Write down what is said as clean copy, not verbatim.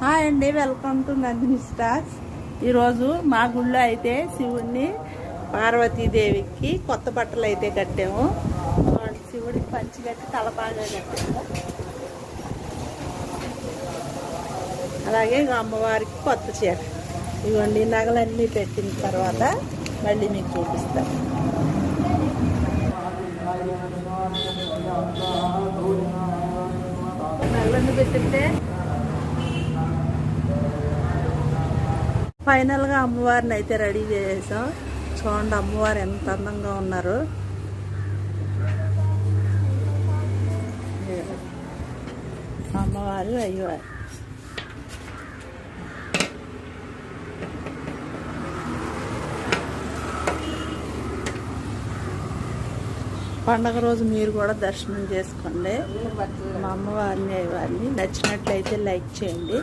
Hi అండి, welcome to Nandini stars. ఈరోజు మా గుళ్ళో అయితే శివుడిని పార్వతీదేవికి కొత్త బట్టలు అయితే కట్టాము. శివుడికి పంచి కట్టి తలపాగా కట్టాము. అలాగే అమ్మవారికి కొత్త చీర. ఇవ్వండి నగలన్నీ పెట్టిన తర్వాత మళ్ళీ మీకు చూపిస్తాను. నగలన్నీ పెట్టితే ఫైనల్గా అమ్మవారిని అయితే రెడీ చేసాం. చూడండి అమ్మవారు ఎంత అందంగా ఉన్నారు. అమ్మవారు అయ్యవారు. పండగ రోజు మీరు కూడా దర్శనం చేసుకోండి. మా అమ్మవారిని అయ్యవారిని నచ్చినట్లయితే లైక్ చేయండి.